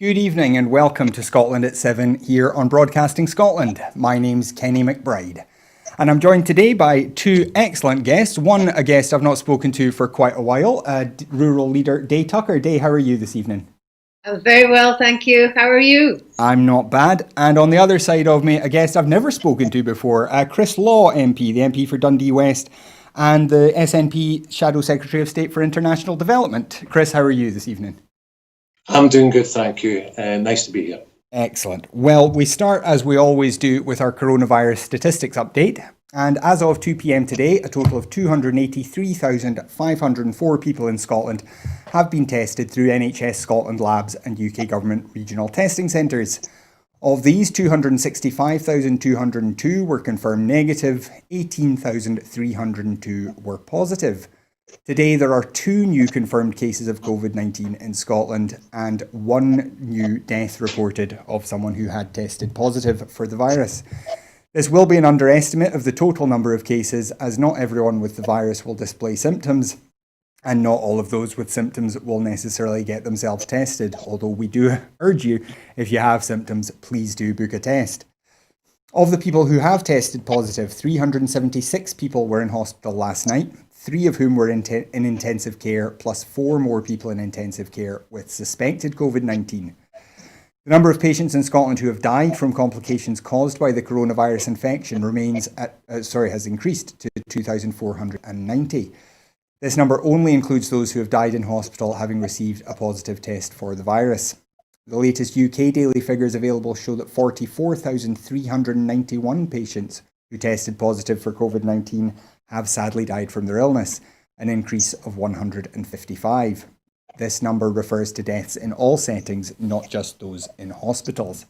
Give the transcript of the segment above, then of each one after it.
Good evening and welcome to Scotland at 7 here on Broadcasting Scotland. My name's Kenny McBride and I'm joined today by two excellent guests. One, a guest I've not spoken to for quite a while, rural leader Day Tucker. Day, how are you this evening? I'm very well, thank you. How are you? I'm not bad. And on the other side of me, a guest I've never spoken to before, Chris Law MP, the MP for Dundee West and the SNP Shadow Secretary of State for International Development. Chris, how are you this evening? I'm doing good, thank you. Nice to be here. Excellent. Well, we start as we always do with our coronavirus statistics update. And as of 2 p.m. today, a total of 283,504 people in Scotland have been tested through NHS Scotland labs and UK government regional testing centres. Of these, 265,202 were confirmed negative, 18,302 were positive. Today, there are 2 new confirmed cases of COVID-19 in Scotland and 1 new death reported of someone who had tested positive for the virus. This will be an underestimate of the total number of cases, as not everyone with the virus will display symptoms, and not all of those with symptoms will necessarily get themselves tested, although we do urge you, if you have symptoms, please do book a test. Of the people who have tested positive, 376 people were in hospital last night, 3 of whom were in intensive care, plus 4 more people in intensive care with suspected COVID-19. The number of patients in Scotland who have died from complications caused by the coronavirus infection has increased to 2,490. This number only includes those who have died in hospital having received a positive test for the virus. The latest UK daily figures available show that 44,391 patients who tested positive for COVID-19 have sadly died from their illness, an increase of 155. This number refers to deaths in all settings, not just those in hospitals.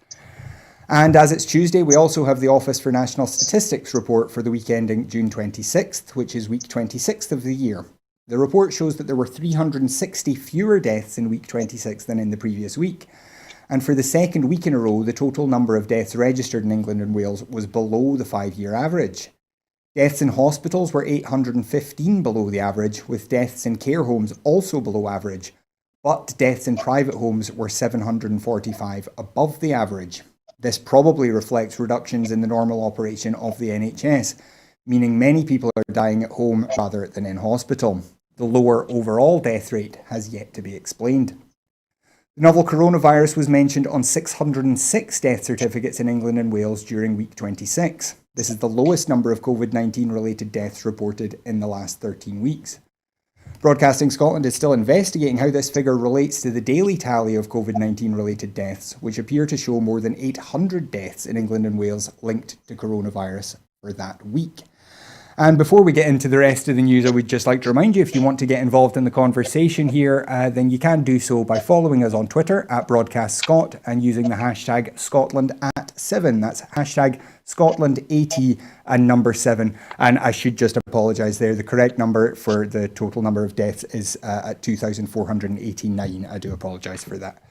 And as it's Tuesday, we also have the Office for National Statistics report for the week ending June 26th, which is week 26th of the year. The report shows that there were 360 fewer deaths in week 26 than in the previous week. And for the second week in a row, the total number of deaths registered in England and Wales was below the 5-year average. Deaths in hospitals were 815 below the average, with deaths in care homes also below average. But deaths in private homes were 745 above the average. This probably reflects reductions in the normal operation of the NHS, meaning many people are dying at home rather than in hospital. The lower overall death rate has yet to be explained. The novel coronavirus was mentioned on 606 death certificates in England and Wales during week 26. This is the lowest number of COVID-19 related deaths reported in the last 13 weeks. Broadcasting Scotland is still investigating how this figure relates to the daily tally of COVID-19 related deaths, which appear to show more than 800 deaths in England and Wales linked to coronavirus for that week. And before we get into the rest of the news, I would just like to remind you, if you want to get involved in the conversation here, then you can do so by following us on Twitter at BroadcastScot and using the hashtag Scotland7. That's hashtag Scotland80 and number 7. And I should just apologise there. The correct number for the total number of deaths is at 2,489. I do apologise for that.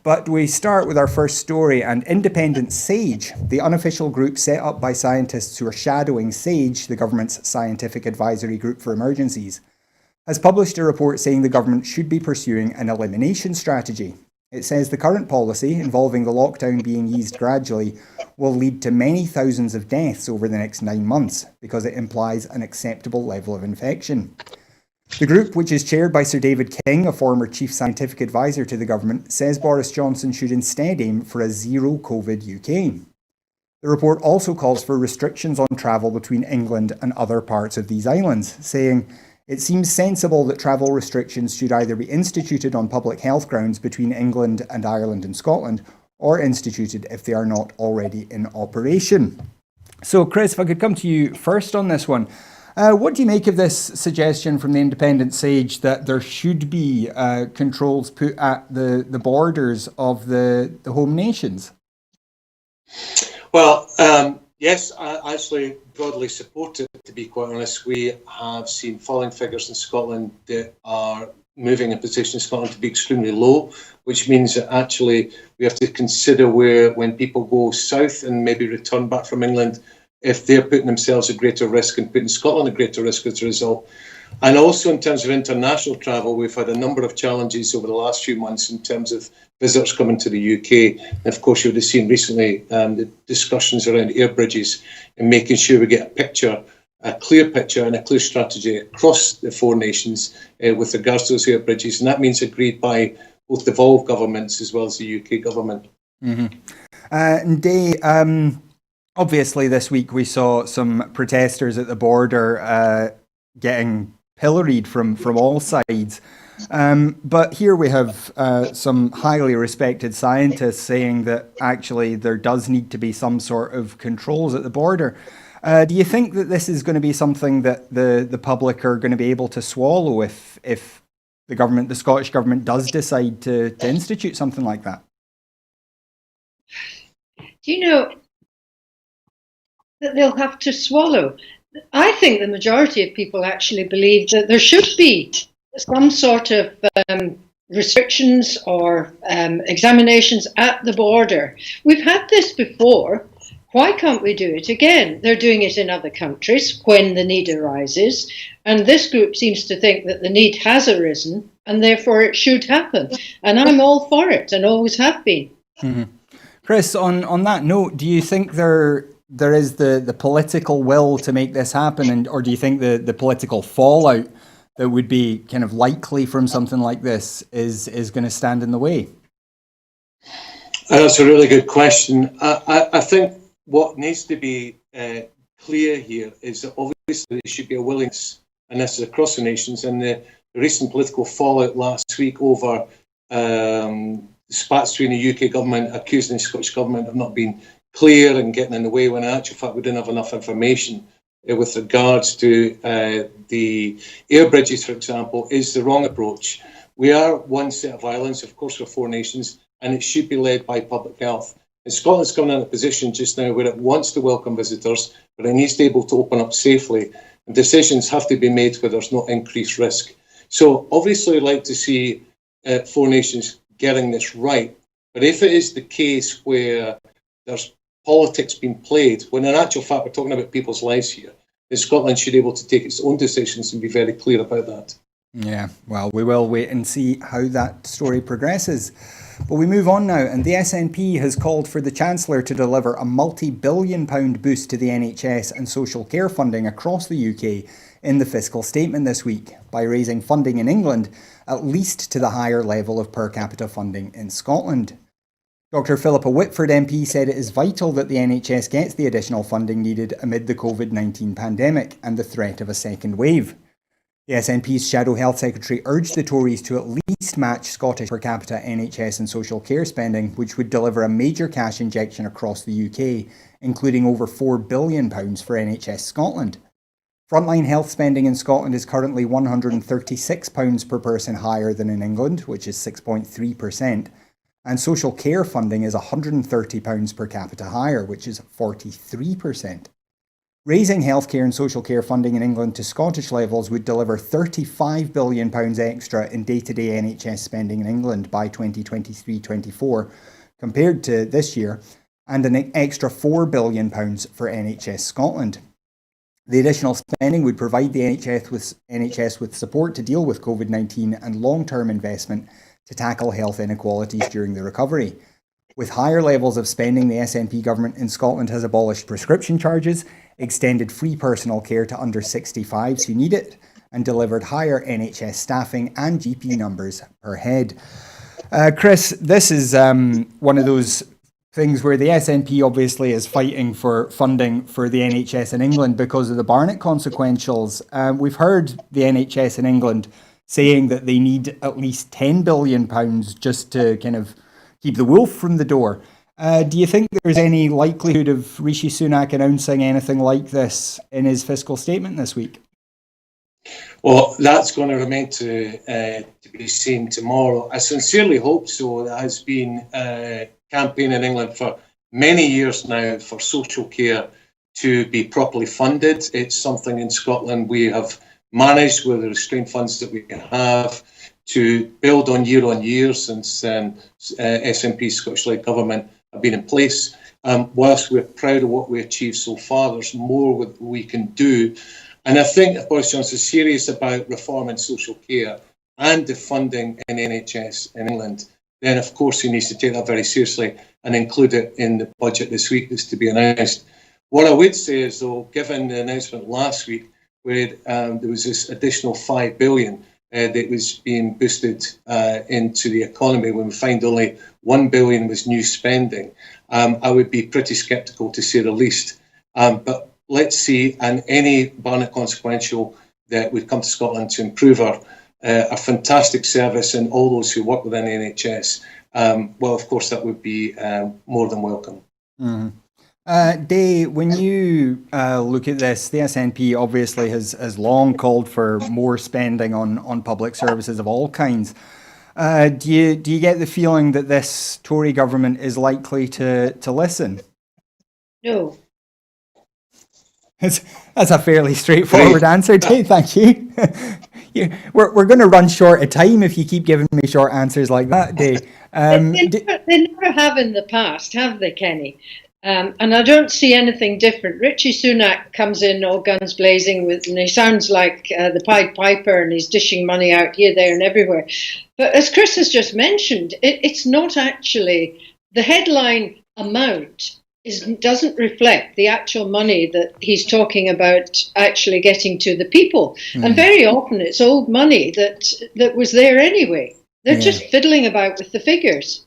But we start with our first story, and Independent SAGE, the unofficial group set up by scientists who are shadowing SAGE, the government's scientific advisory group for emergencies, has published a report saying the government should be pursuing an elimination strategy. It says the current policy, involving the lockdown being eased gradually, will lead to many thousands of deaths over the next 9 months because it implies an acceptable level of infection. The group, which is chaired by Sir David King, a former chief scientific advisor to the government, says Boris Johnson should instead aim for a zero COVID UK. The report also calls for restrictions on travel between England and other parts of these islands, saying, "It seems sensible that travel restrictions should either be instituted on public health grounds between England and Ireland and Scotland, or instituted if they are not already in operation." So, Chris, if I could come to you first on this one. What do you make of this suggestion from the Independent SAGE that there should be controls put at the borders of the home nations? Well, yes, I actually broadly support it, to be quite honest. We have seen falling figures in Scotland that are moving a position in Scotland to be extremely low, which means that actually we have to consider when people go south and maybe return back from England, if they're putting themselves at greater risk and putting Scotland at greater risk as a result. And also in terms of international travel, we've had a number of challenges over the last few months in terms of visitors coming to the UK. And of course, you would have seen recently the discussions around air bridges and making sure we get a clear picture and a clear strategy across the four nations with regards to those air bridges. And that means agreed by both devolved governments as well as the UK government. And obviously this week we saw some protesters at the border getting pilloried from all sides. But here we have some highly respected scientists saying that actually there does need to be some sort of controls at the border. Do you think that this is going to be something that the public are going to be able to swallow if the Scottish government does decide to institute something like that? Do you know that they'll have to swallow? I think the majority of people actually believe that there should be some sort of restrictions or examinations at the border. We've had this before. Why can't we do it again? They're doing it in other countries when the need arises. And this group seems to think that the need has arisen and therefore it should happen. And I'm all for it and always have been. Mm-hmm. Chris, on that note, do you think there is the political will to make this happen, or do you think the political fallout that would be kind of likely from something like this is going to stand in the way? That's a really good question. I think what needs to be clear here is that obviously there should be a willingness, and this is across the nations, and the recent political fallout last week over spats between the UK government accusing the Scottish government of not being clear and getting in the way when in actual fact we didn't have enough information with regards to the air bridges, for example, is the wrong approach. We are one set of islands, of course we're four nations, and it should be led by public health. And Scotland's coming in a position just now where it wants to welcome visitors, but it needs to be able to open up safely. And decisions have to be made where there's no increased risk. So obviously I'd like to see four nations getting this right. But if it is the case where there's politics being played, when in actual fact we're talking about people's lives here, then Scotland should be able to take its own decisions and be very clear about that. Yeah, well, we will wait and see how that story progresses. But we move on now, and the SNP has called for the Chancellor to deliver a multi-billion-pound boost to the NHS and social care funding across the UK in the fiscal statement this week by raising funding in England at least to the higher level of per capita funding in Scotland. Dr Philippa Whitford MP said it is vital that the NHS gets the additional funding needed amid the COVID-19 pandemic and the threat of a second wave. The SNP's Shadow Health Secretary urged the Tories to at least match Scottish per capita NHS and social care spending, which would deliver a major cash injection across the UK, including over £4 billion for NHS Scotland. Frontline health spending in Scotland is currently £136 per person higher than in England, which is 6.3%, and social care funding is £130 per capita higher, which is 43%. Raising healthcare and social care funding in England to Scottish levels would deliver £35 billion extra in day-to-day NHS spending in England by 2023-24 compared to this year, and an extra £4 billion for NHS Scotland. The additional spending would provide the NHS with support to deal with COVID-19 and long-term investment to tackle health inequalities during the recovery. With higher levels of spending, the SNP government in Scotland has abolished prescription charges, extended free personal care to under 65s who need it, and delivered higher NHS staffing and GP numbers per head. Chris, this is one of those things where the SNP obviously is fighting for funding for the NHS in England because of the Barnett consequentials. We've heard the NHS in England saying that they need at least £10 billion just to kind of keep the wolf from the door. Do you think there's any likelihood of Rishi Sunak announcing anything like this in his fiscal statement this week? Well, that's going to remain to be seen tomorrow. I sincerely hope so. There has been a campaign in England for many years now for social care to be properly funded. It's something in Scotland we have managed with the restrained funds that we have to build on year since SNP Scottish-led government have been in place. Whilst we're proud of what we achieved so far, there's more we can do. And I think if Boris Johnson is serious about reform in social care and the funding in NHS in England, then of course he needs to take that very seriously and include it in the budget this week that's to be announced. What I would say is, though, given the announcement last week, where there was this additional $5 billion that was being boosted into the economy, when we find only $1 billion was new spending, I would be pretty sceptical, to say the least. But let's see, and any Barnett consequential that would come to Scotland to improve our fantastic service and all those who work within the NHS, well, of course, that would be more than welcome. Mm-hmm. Dave, when you look at this, the SNP obviously has long called for more spending on public services of all kinds. Do you get the feeling that this Tory government is likely to listen? No. That's a fairly straightforward answer, Dave. Thank you. We're going to run short of time if you keep giving me short answers like that, Dave. They never have in the past, have they, Kenny? And I don't see anything different. Richie Sunak comes in all guns blazing and he sounds like the Pied Piper, and he's dishing money out here, there and everywhere. But as Chris has just mentioned, it's not actually, the headline amount doesn't reflect the actual money that he's talking about actually getting to the people. And very often it's old money that was there anyway. They're just fiddling about with the figures.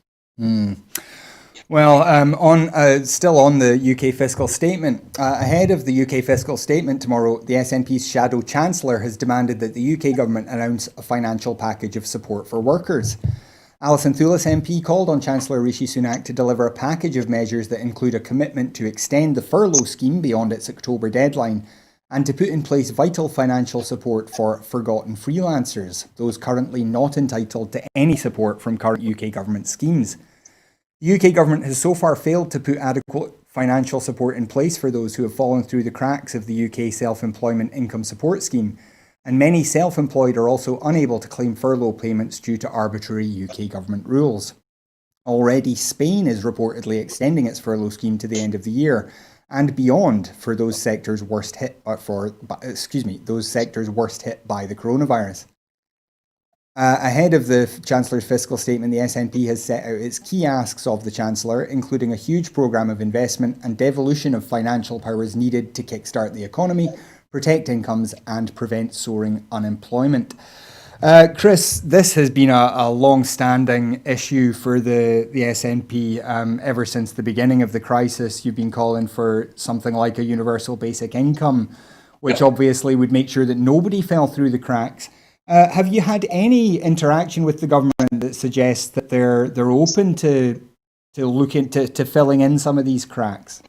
Well, still on the UK fiscal statement, ahead of the UK fiscal statement tomorrow, the SNP's shadow chancellor has demanded that the UK government announce a financial package of support for workers. Alison Thewlis MP called on Chancellor Rishi Sunak to deliver a package of measures that include a commitment to extend the furlough scheme beyond its October deadline and to put in place vital financial support for forgotten freelancers, those currently not entitled to any support from current UK government schemes. The UK government has so far failed to put adequate financial support in place for those who have fallen through the cracks of the UK Self-Employment Income Support Scheme, and many self-employed are also unable to claim furlough payments due to arbitrary UK government rules. Already, Spain is reportedly extending its furlough scheme to the end of the year and beyond for those sectors worst hit by the coronavirus. Ahead of the Chancellor's fiscal statement, the SNP has set out its key asks of the Chancellor, including a huge programme of investment and devolution of financial powers needed to kickstart the economy, protect incomes and prevent soaring unemployment. Chris, this has been a long-standing issue for the SNP ever since the beginning of the crisis. You've been calling for something like a universal basic income, which obviously would make sure that nobody fell through the cracks. Have you had any interaction with the government that suggests that they're open to look into filling in some of these cracks?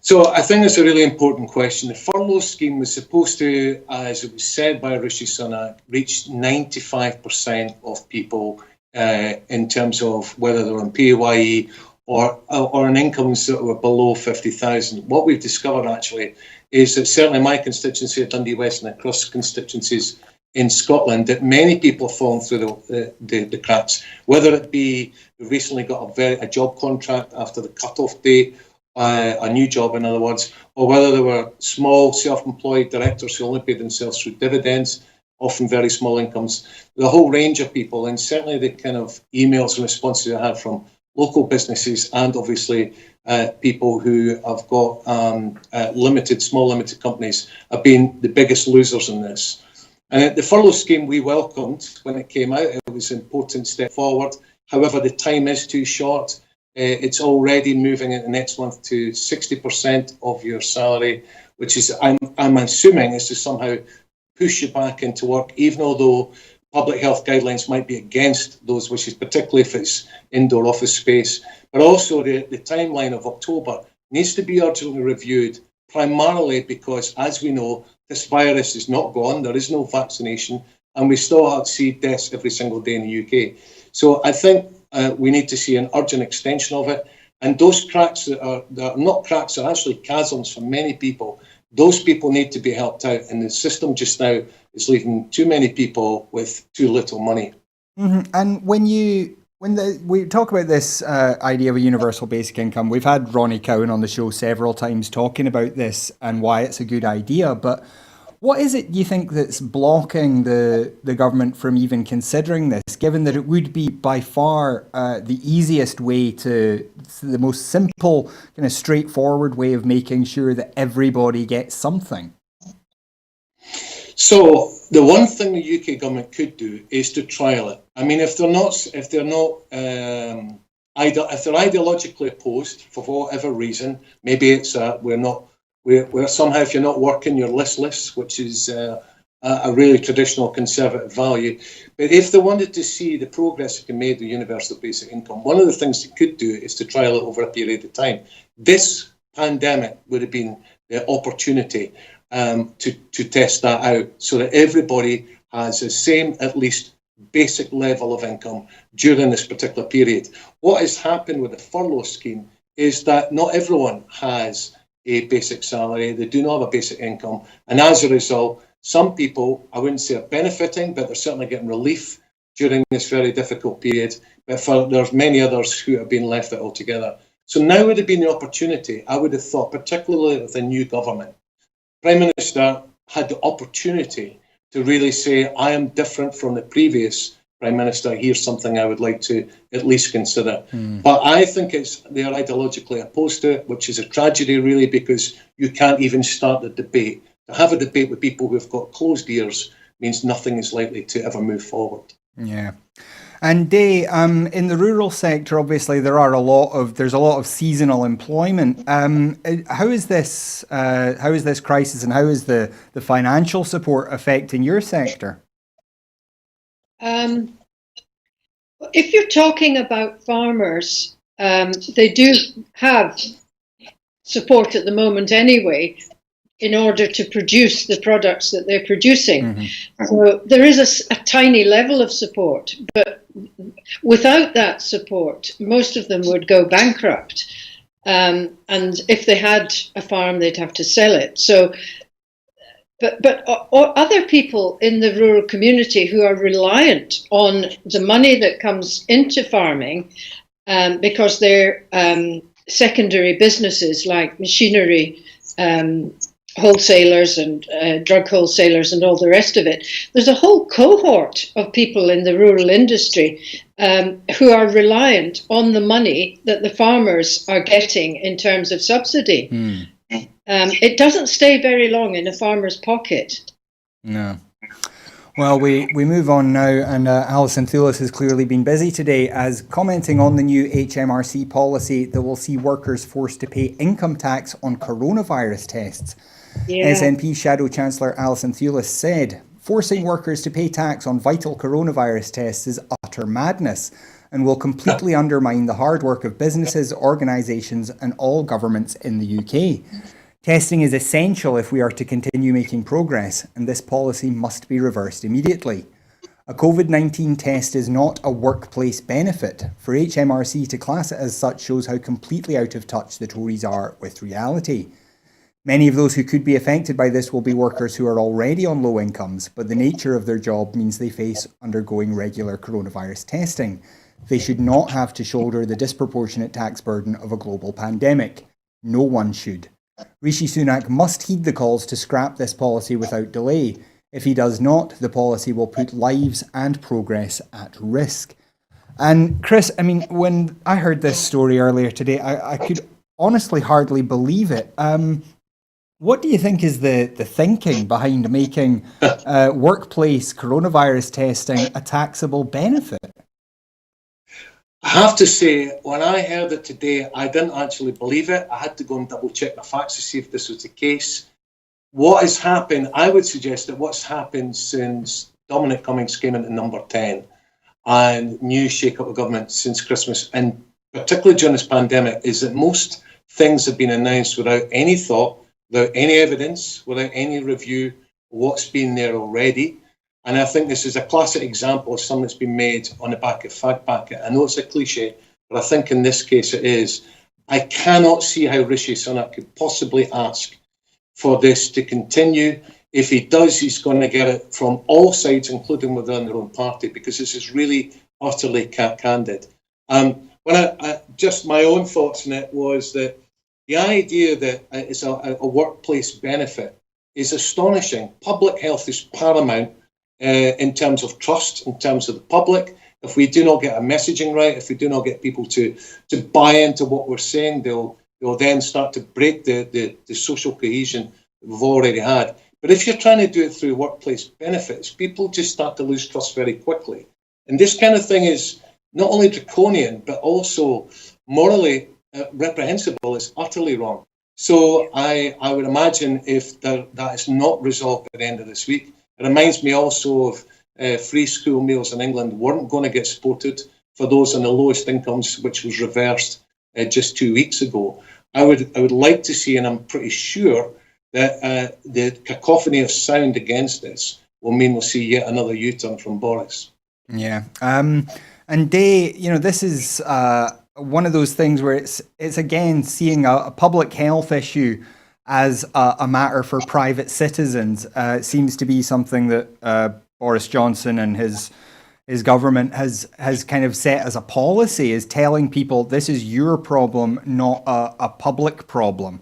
So I think it's a really important question. The furlough scheme was supposed to, as it was said by Rishi Sunak, reach 95% of people in terms of whether they're on PAYE or on incomes that were below 50,000. What we've discovered actually is that certainly my constituency of Dundee West and across constituencies in Scotland, that many people have fallen through the cracks, whether it be we recently got a job contract after the cut-off date, a new job, in other words, or whether there were small self-employed directors who only paid themselves through dividends, often very small incomes, the whole range of people, and certainly the kind of emails and responses I had from local businesses and obviously people who have got small limited companies have been the biggest losers in this. And the furlough scheme we welcomed when it came out. It was an important step forward. However, the time is too short. It's already moving in the next month to 60% of your salary, which is, I'm assuming, is to somehow push you back into work, even although public health guidelines might be against those wishes, particularly if it's indoor office space. But also the timeline of October needs to be urgently reviewed, primarily because, as we know, this virus is not gone, there is no vaccination, and we still see deaths every single day in the UK. So I think we need to see an urgent extension of it. And those cracks that are not cracks, are actually chasms for many people. Those people need to be helped out. And the system just now is leaving too many people with too little money. Mm-hmm. And when you we talk about this idea of a universal basic income, we've had Ronnie Cowan on the show several times talking about this and why it's a good idea. But what is it you think that's blocking the government from even considering this, given that it would be by far the easiest way the most simple, kind of straightforward way of making sure that everybody gets something? So the one thing the UK government could do is to trial it. I mean, if they're ideologically opposed for whatever reason, maybe it's we're somehow, if you're not working, you're listless, which is a really traditional conservative value. But if they wanted to see the progress that can be made with universal basic income, one of the things they could do is to trial it over a period of time. This pandemic would have been the opportunity to test that out so that everybody has the same, at least, basic level of income during this particular period. What has happened with the furlough scheme is that not everyone has a basic salary, they do not have a basic income, and as a result, some people, I wouldn't say are benefiting, but they're certainly getting relief during this very difficult period, but there's many others who have been left out altogether. So now would have been the opportunity, I would have thought, particularly with the new government, Prime Minister had the opportunity to really say, I am different from the previous Prime Minister, here's something I would like to at least consider. But I think they are ideologically opposed to it, which is a tragedy really, because you can't even start the debate. To have a debate with people who've got closed ears means nothing is likely to ever move forward. Yeah. And Day, in the rural sector, obviously there's a lot of seasonal employment. How is this crisis and how is the financial support affecting your sector? If you're talking about farmers, they do have support at the moment anyway, in order to produce the products that they're producing. So there is a tiny level of support, but without that support, most of them would go bankrupt. And if they had a farm, they'd have to sell it. So, but other people in the rural community who are reliant on the money that comes into farming, because they're secondary businesses like machinery, wholesalers and drug wholesalers and all the rest of it. There's a whole cohort of people in the rural industry who are reliant on the money that the farmers are getting in terms of subsidy. It doesn't stay very long in a farmer's pocket. No. Well, we move on now, and Alison Thulis has clearly been busy today as commenting on the new HMRC policy that will see workers forced to pay income tax on coronavirus tests. Yeah. SNP Shadow Chancellor Alison Thulis said, forcing workers to pay tax on vital coronavirus tests is utter madness and will completely undermine the hard work of businesses, organisations and all governments in the UK. Testing is essential if we are to continue making progress, and this policy must be reversed immediately. A COVID-19 test is not a workplace benefit. For HMRC to class it as such shows how completely out of touch the Tories are with reality. Many of those who could be affected by this will be workers who are already on low incomes, but the nature of their job means they face undergoing regular coronavirus testing. They should not have to shoulder the disproportionate tax burden of a global pandemic. No one should. Rishi Sunak must heed the calls to scrap this policy without delay. If he does not, the policy will put lives and progress at risk. And Chris, I mean, when I heard this story earlier today, I could honestly hardly believe it. What do you think is the thinking behind making workplace coronavirus testing a taxable benefit? I have to say, when I heard it today, I didn't actually believe it. I had to go and double check the facts to see if this was the case. What has happened, I would suggest that what's happened since Dominic Cummings came into number 10 and new shake-up of government since Christmas, and particularly during this pandemic, is that most things have been announced without any thought, without any evidence, without any review of what's been there already. And I think this is a classic example of something that's been made on the back of fact packet. I know it's a cliche, but I think in this case it is. I cannot see how Rishi Sunak could possibly ask for this to continue. If he does, he's going to get it from all sides, including within their own party, because this is really utterly candid. Just my own thoughts on it was that the idea that it's a workplace benefit is astonishing. Public health is paramount in terms of trust, in terms of the public. If we do not get our messaging right, if we do not get people to buy into what we're saying, they'll then start to break the social cohesion that we've already had. But if you're trying to do it through workplace benefits, people just start to lose trust very quickly. And this kind of thing is not only draconian, but also morally reprehensible. It's utterly wrong. So I would imagine if that is not resolved by the end of this week, it reminds me also of free school meals in England weren't going to get supported for those on the lowest incomes, which was reversed just 2 weeks ago. I would like to see, and I'm pretty sure that the cacophony of sound against this will mean we'll see yet another U-turn from Boris. Yeah. And Day, this is one of those things where it's again seeing a public health issue as a matter for private citizens. It seems to be something that Boris Johnson and his government has kind of set as a policy, is telling people this is your problem, not a public problem.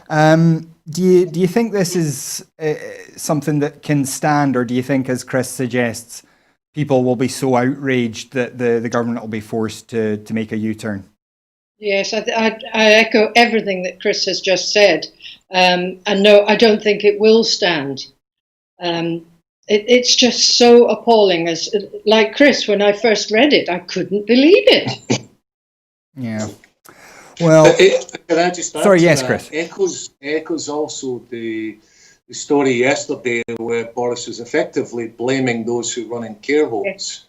Do you think this is something that can stand, or do you think, as Chris suggests, people will be so outraged that the government will be forced to make a U-turn? Yes, I echo everything that Chris has just said. And no, I don't think it will stand. It's just so appalling. Like Chris, when I first read it, I couldn't believe it. Yeah. Well, can I just add sorry, yes, Chris. Echoes also the story yesterday where Boris was effectively blaming those who run in care homes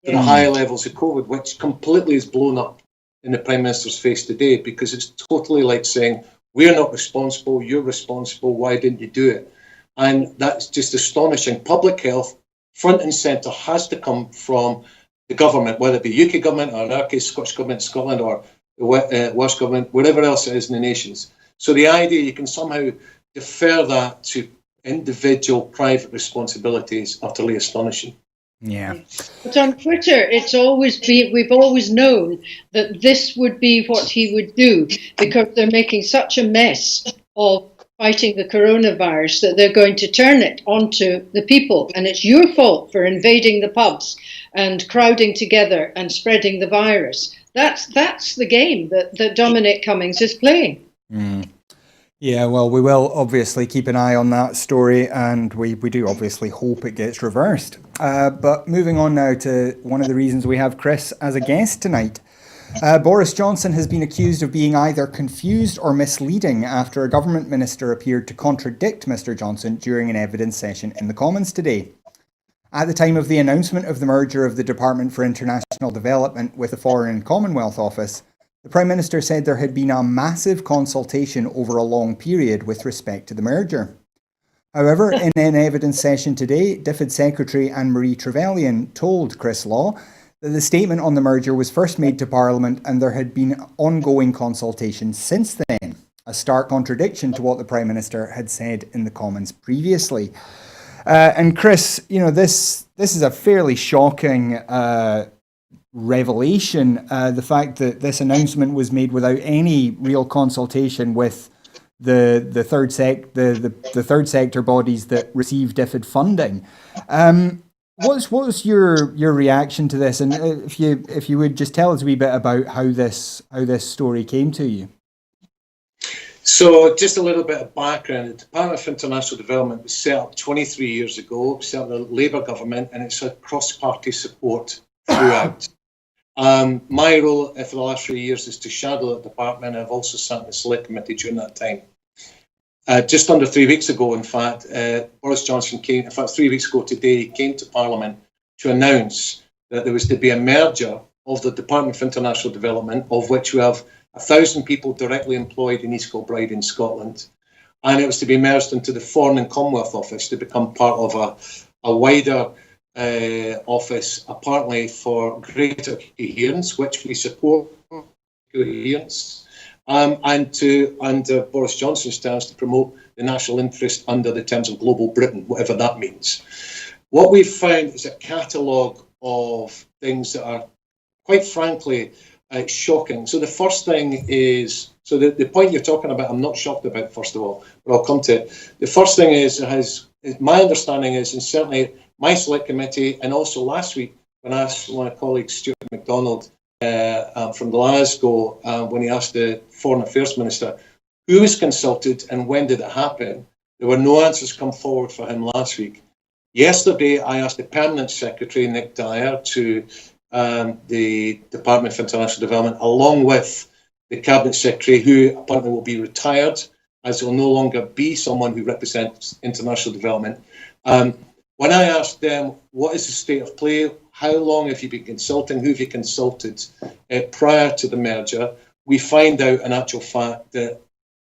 for the high levels of COVID, which completely is blown up in the Prime Minister's face today, because it's totally like saying, we're not responsible, you're responsible, why didn't you do it? And that's just astonishing. Public health, front and centre, has to come from the government, whether it be UK government or in our case, Scottish government, Scotland, or the Welsh government, wherever else it is in the nations. So the idea you can somehow defer that to individual private responsibility is utterly astonishing. Yeah. But on Twitter, we've always known that this would be what he would do, because they're making such a mess of fighting the coronavirus that they're going to turn it onto the people. And it's your fault for invading the pubs and crowding together and spreading the virus. That's the game that Dominic Cummings is playing. Mm. Yeah, well, we will obviously keep an eye on that story, and we do obviously hope it gets reversed. But moving on now to one of the reasons we have Chris as a guest tonight. Boris Johnson has been accused of being either confused or misleading after a government minister appeared to contradict Mr. Johnson during an evidence session in the Commons today. At the time of the announcement of the merger of the Department for International Development with the Foreign and Commonwealth Office, the Prime Minister said there had been a massive consultation over a long period with respect to the merger. However, in an evidence session today, DfID Secretary Anne-Marie Trevelyan told Chris Law that the statement on the merger was first made to Parliament and there had been ongoing consultation since then, a stark contradiction to what the Prime Minister had said in the Commons previously. And Chris, this is a fairly shocking revelation, the fact that this announcement was made without any real consultation with the third sector bodies that receive DfID funding. What was your reaction to this? And if you would just tell us a wee bit about how this story came to you. So just a little bit of background. The Department for International Development was set up 23 years ago. It was set up by the Labour government, and it's had cross-party support throughout. My role for the last 3 years is to shadow the department. I've also sat in the select committee during that time. Just under 3 weeks ago, in fact, Boris Johnson came, in fact, 3 weeks ago today, he came to Parliament to announce that there was to be a merger of the Department for International Development, of which we have 1,000 people directly employed in East Kilbride in Scotland. And it was to be merged into the Foreign and Commonwealth Office to become part of a wider office, apparently for greater coherence, which we support, coherence, and under Boris Johnson's terms, to promote the national interest under the terms of global Britain, whatever that means. What we've found is a catalogue of things that are quite frankly, shocking. So the first thing is, so the point you're talking about, I'm not shocked about, first of all, but I'll come to it. The first thing is, my understanding is, and certainly my select committee, and also last week when I asked my colleague Stuart MacDonald from Glasgow, when he asked the Foreign Affairs Minister who was consulted and when did it happen, there were no answers come forward for him last week. Yesterday, I asked the Permanent Secretary, Nick Dyer, to the Department for International Development, along with the Cabinet Secretary, who apparently will be retired, as will no longer be someone who represents international development. When I asked them, what is the state of play? How long have you been consulting? Who have you consulted prior to the merger? We find out, in actual fact, that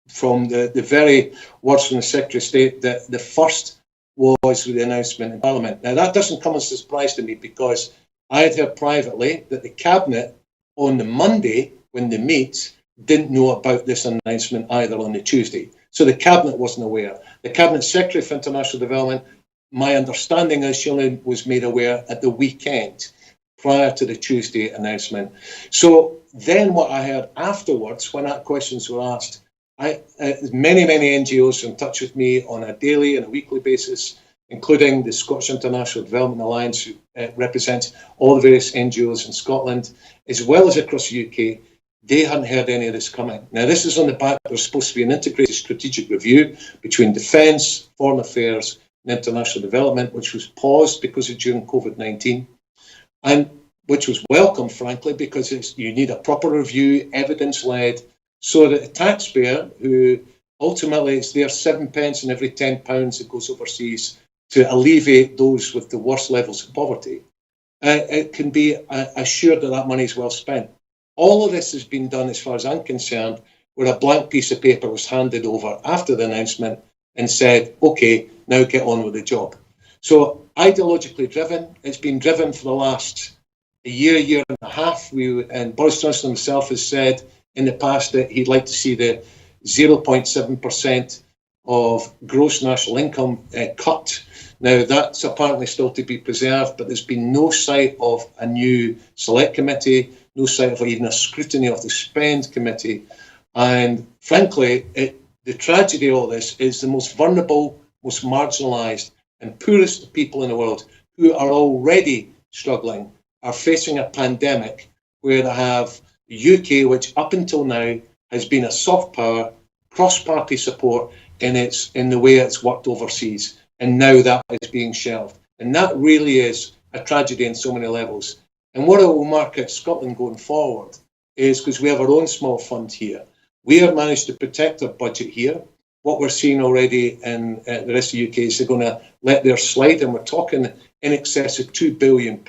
from the very words from the Secretary of State, that the first was with the announcement in Parliament. Now, that doesn't come as a surprise to me, because I had heard privately that the Cabinet on the Monday, when they meet, didn't know about this announcement either on the Tuesday. So the Cabinet wasn't aware. The Cabinet Secretary for International Development, my understanding is she only was made aware at the weekend prior to the Tuesday announcement. So then what I heard afterwards, when that questions were asked, many NGOs are in touch with me on a daily and a weekly basis, including the Scottish International Development Alliance, who represents all the various NGOs in Scotland, as well as across the UK. They hadn't heard any of this coming. Now, this is on the back, there's supposed to be an integrated strategic review between defence, foreign affairs, and international development, which was paused because of during COVID-19, and which was welcome, frankly, because you need a proper review, evidence-led, so that the taxpayer, who ultimately it's their 7 pence in every £10 that goes overseas to alleviate those with the worst levels of poverty, it can be assured that that money is well spent. All of this has been done, as far as I'm concerned, where a blank piece of paper was handed over after the announcement and said, OK, now get on with the job. So ideologically driven, it's been driven for the last year and a half. And Boris Johnson himself has said in the past that he'd like to see the 0.7% of gross national income cut. Now, that's apparently still to be preserved, but there's been no sight of a new select committee, no sight of even a scrutiny of the spend committee. And frankly, the tragedy of all this is the most vulnerable, most marginalised and poorest people in the world, who are already struggling, are facing a pandemic where they have the UK, which up until now has been a soft power, cross-party support in the way it's worked overseas. And now that is being shelved. And that really is a tragedy in so many levels. And what it will mark at Scotland going forward is, because we have our own small fund here, we have managed to protect our budget here. What we're seeing already in the rest of the UK is they're going to let theirs slide, and we're talking in excess of £2 billion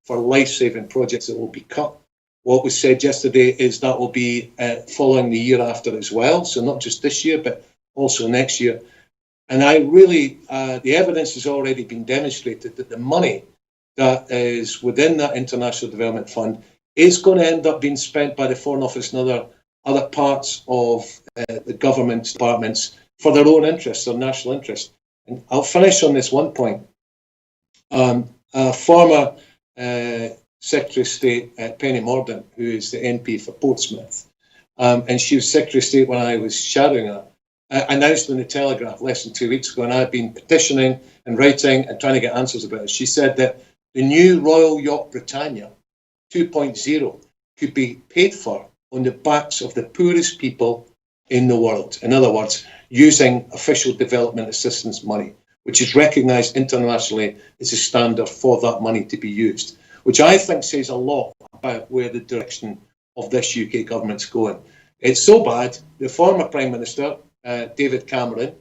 for life-saving projects that will be cut. What was said yesterday is that will be following the year after as well, so not just this year, but also next year. And I really, the evidence has already been demonstrated that the money that is within that International Development Fund is going to end up being spent by the Foreign Office and other parts of the government departments for their own interests, their national interests. And I'll finish on this one point. A former Secretary of State, Penny Mordaunt, who is the MP for Portsmouth, and she was Secretary of State when I was shadowing her, announced in the Telegraph less than 2 weeks ago, and I've been petitioning and writing and trying to get answers about it. She said that the new Royal Yacht Britannia 2.0 could be paid for on the backs of the poorest people in the world. In other words, using official development assistance money, which is recognised internationally as a standard for that money to be used, which I think says a lot about where the direction of this UK government's going. It's so bad, the former Prime Minister, David Cameron,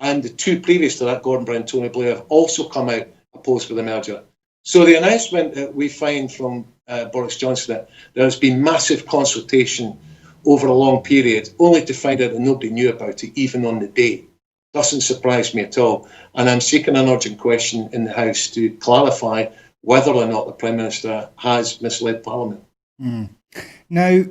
and the two previous to that, Gordon Brown and Tony Blair, have also come out opposed to the merger. So the announcement that we find from Boris Johnson that there has been massive consultation over a long period, only to find out that nobody knew about it, even on the day, doesn't surprise me at all. And I'm seeking an urgent question in the House to clarify whether or not the Prime Minister has misled Parliament. Now,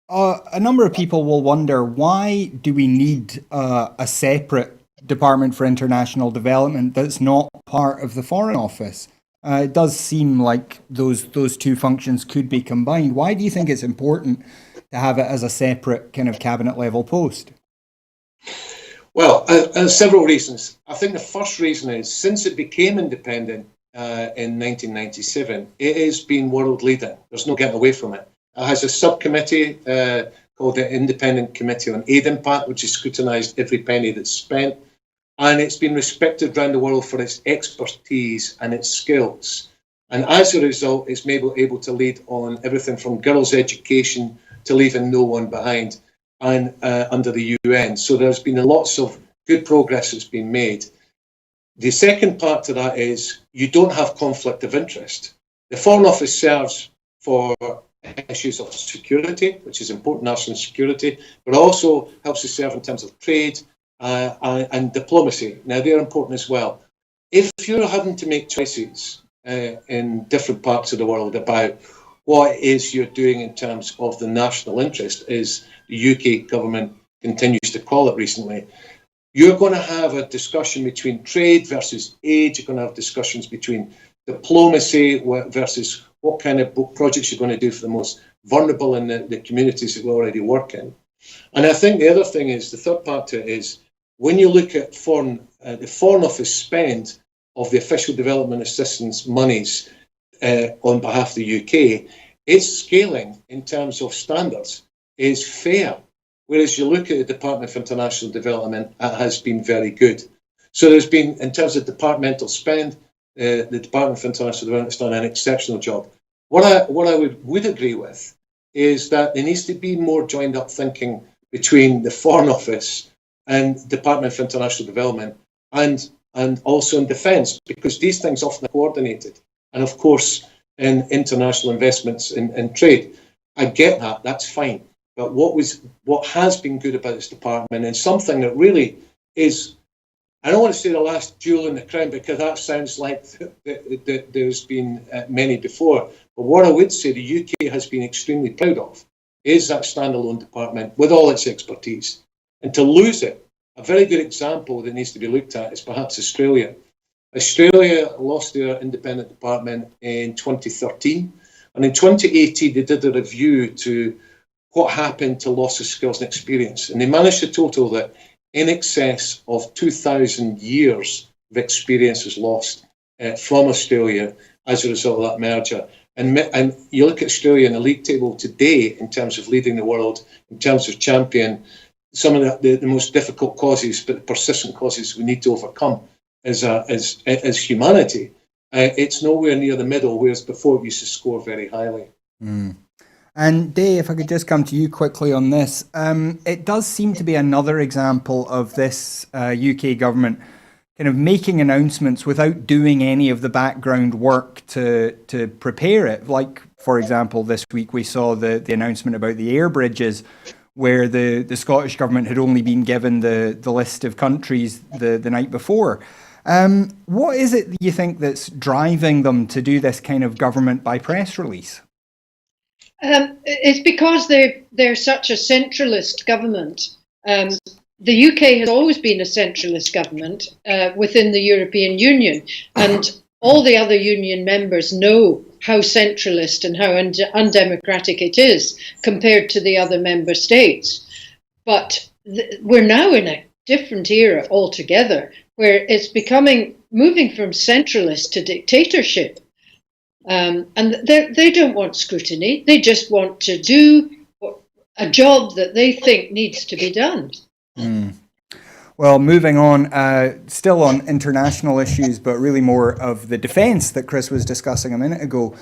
a number of people will wonder, why do we need a separate Department for International Development that's not part of the Foreign Office? It does seem like those two functions could be combined. Why do you think it's important to have it as a separate kind of cabinet level post? Well, several reasons. I think the first reason is since it became independent in 1997, it has been world leading. There's no getting away from it. It has a subcommittee called the Independent Committee on Aid Impact, which has scrutinised every penny that's spent. And it's been respected around the world for its expertise and its skills. And as a result, it's able to lead on everything from girls' education to leaving no one behind and under the UN. So there's been lots of good progress that's been made. The second part to that is you don't have conflict of interest. The Foreign Office serves for issues of security, which is important, national security, but also helps to serve in terms of trade, and diplomacy. Now, they're important as well. If you're having to make choices in different parts of the world about what it is you're doing in terms of the national interest, as the UK government continues to call it recently, you're going to have a discussion between trade versus aid. You're going to have discussions between diplomacy versus what kind of projects you're going to do for the most vulnerable in the communities that we already work in. And I think the other thing is, the third part to it is, when you look at the Foreign Office spend of the official development assistance monies on behalf of the UK, its scaling in terms of standards is fair. Whereas you look at the Department for International Development, it has been very good. So there's been, in terms of departmental spend, the Department for International Development has done an exceptional job. What I would agree with is that there needs to be more joined up thinking between the Foreign Office and Department for International Development and also in defence, because these things often are coordinated. And of course, in international investments in trade. I get that, that's fine. But what has been good about this department, and something that really is, I don't want to say the last jewel in the crown, because that sounds like there's been many before. But what I would say the UK has been extremely proud of is that standalone department with all its expertise. And to lose it, a very good example that needs to be looked at is perhaps Australia. Australia lost their independent department in 2013. And in 2018, they did a review to what happened to loss of skills and experience. And they managed to total that in excess of 2,000 years of experience was lost from Australia as a result of that merger. And you look at Australia in the league table today in terms of leading the world, in terms of champion, some of the most difficult causes, but persistent causes we need to overcome as humanity. It's nowhere near the middle, whereas before it used to score very highly. Mm. And Dave, if I could just come to you quickly on this, it does seem to be another example of this UK government kind of making announcements without doing any of the background work to prepare it. Like, for example, this week we saw the announcement about the air bridges, where the Scottish government had only been given the list of countries the night before. What is it you think that's driving them to do this kind of government by press release? It's because they're such a centralist government. The UK has always been a centralist government within the European Union, and all the other union members know how centralist and how undemocratic it is compared to the other member states. But we're now in a different era altogether, where it's moving from centralist to dictatorship. And they don't want scrutiny. They just want to do a job that they think needs to be done. Mm. Well, moving on, still on international issues, but really more of the defence that Chris was discussing a minute ago.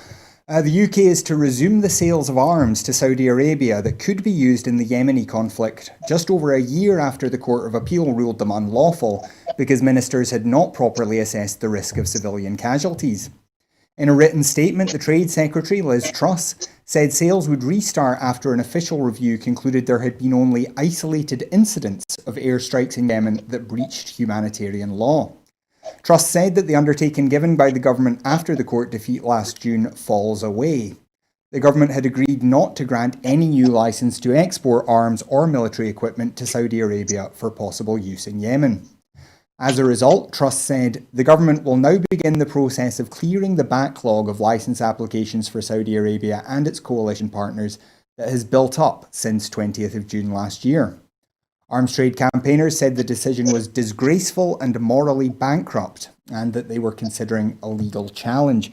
The UK is to resume the sales of arms to Saudi Arabia that could be used in the Yemeni conflict, just over a year after the Court of Appeal ruled them unlawful because ministers had not properly assessed the risk of civilian casualties. In a written statement, the Trade Secretary, Liz Truss, said sales would restart after an official review concluded there had been only isolated incidents of airstrikes in Yemen that breached humanitarian law. Truss said that the undertaking given by the government after the court defeat last June falls away. The government had agreed not to grant any new licence to export arms or military equipment to Saudi Arabia for possible use in Yemen. As a result, Truss said the government will now begin the process of clearing the backlog of licence applications for Saudi Arabia and its coalition partners that has built up since 20th of June last year. Arms trade campaigners said the decision was disgraceful and morally bankrupt, and that they were considering a legal challenge.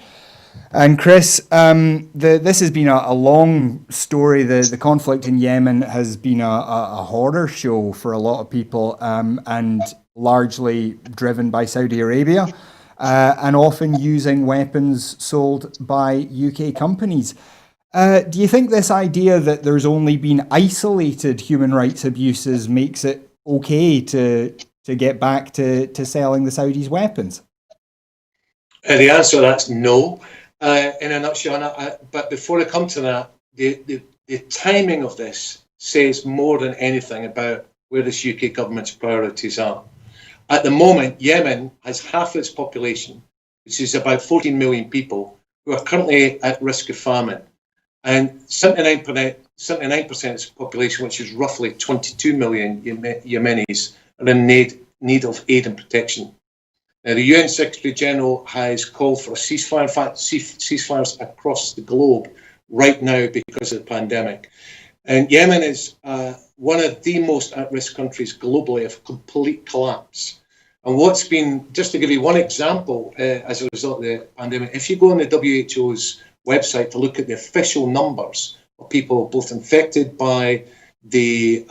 And Chris, this has been a long story. The conflict in Yemen has been a horror show for a lot of people, and largely driven by Saudi Arabia, and often using weapons sold by UK companies. Do you think this idea that there's only been isolated human rights abuses makes it okay to get back to selling the Saudis weapons? The answer to that's no, in a nutshell. But before I come to that, the timing of this says more than anything about where this UK government's priorities are. At the moment, Yemen has half its population, which is about 14 million people, who are currently at risk of famine. And 79% of its population, which is roughly 22 million Yemenis, are in need of aid and protection. Now, the UN Secretary General has called for a ceasefire. In fact, ceasefires across the globe right now because of the pandemic. And Yemen is one of the most at-risk countries globally of complete collapse. And what's been, just to give you one example, as a result of the pandemic, if you go on the WHO's website to look at the official numbers of people both infected by the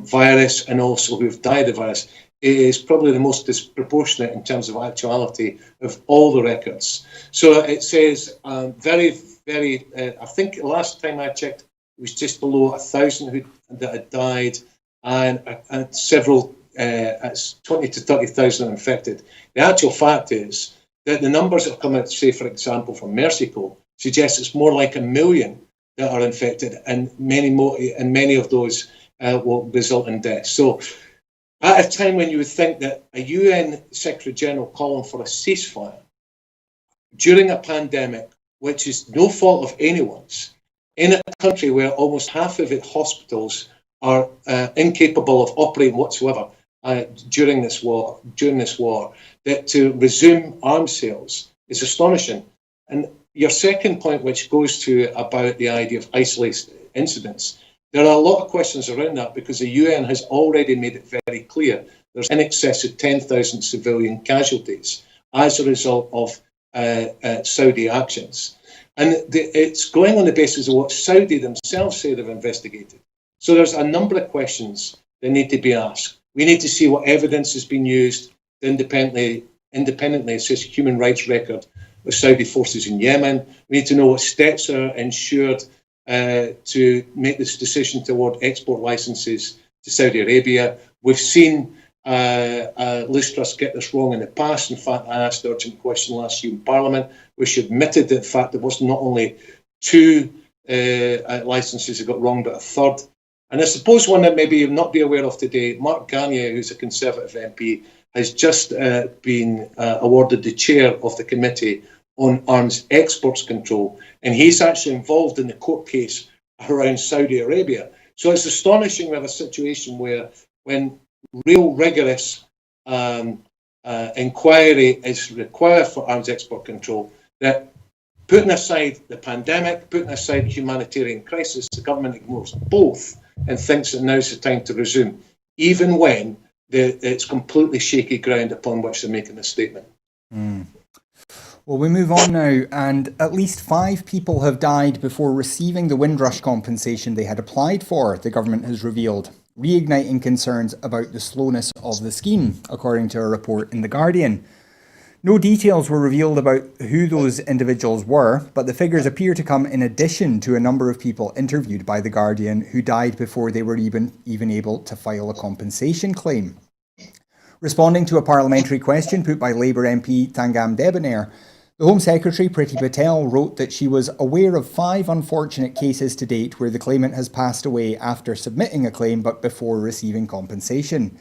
virus and also who've died of the virus, it is probably the most disproportionate in terms of actuality of all the records. So it says very, I think last time I checked, it was just below 1,000 that had died, and several, 20 to 30,000 infected. The actual fact is that the numbers that have come out, say, for example, from Mexico, suggest it's more like 1 million that are infected, and many of those will result in death. So at a time when you would think that a UN Secretary General calling for a ceasefire during a pandemic, which is no fault of anyone's, in a country where almost half of its hospitals are incapable of operating whatsoever during this war, that to resume arms sales is astonishing. And your second point, which goes to about the idea of isolated incidents, there are a lot of questions around that because the UN has already made it very clear there's in excess of 10,000 civilian casualties as a result of Saudi actions. And it's going on the basis of what Saudi themselves say they've investigated. So there's a number of questions that need to be asked. We need to see what evidence has been used to independently assess human rights record of Saudi forces in Yemen. We need to know what steps are ensured to make this decision toward export licenses to Saudi Arabia. We've seen Liz Truss get this wrong in the past. In fact, I asked the urgent question last year in Parliament, where she admitted that, in fact, there was not only 2 licenses that got wrong, but a third. And I suppose one that maybe you'll not be aware of today, Mark Gagne, who's a Conservative MP, has just been awarded the chair of the Committee on Arms Exports Control, and he's actually involved in the court case around Saudi Arabia. So it's astonishing we have a situation where, when real rigorous inquiry is required for arms export control, that putting aside the pandemic, putting aside the humanitarian crisis, the government ignores both and thinks that now's the time to resume, even when it's completely shaky ground upon which they're making a statement. Well, we move on now, and at least 5 people have died before receiving the Windrush compensation they had applied for, the government has revealed, reigniting concerns about the slowness of the scheme, according to a report in The Guardian. No details were revealed about who those individuals were, but the figures appear to come in addition to a number of people interviewed by The Guardian who died before they were even able to file a compensation claim. Responding to a parliamentary question put by Labour MP Thangam Debonair, the Home Secretary Priti Patel wrote that she was aware of 5 unfortunate cases to date where the claimant has passed away after submitting a claim but before receiving compensation.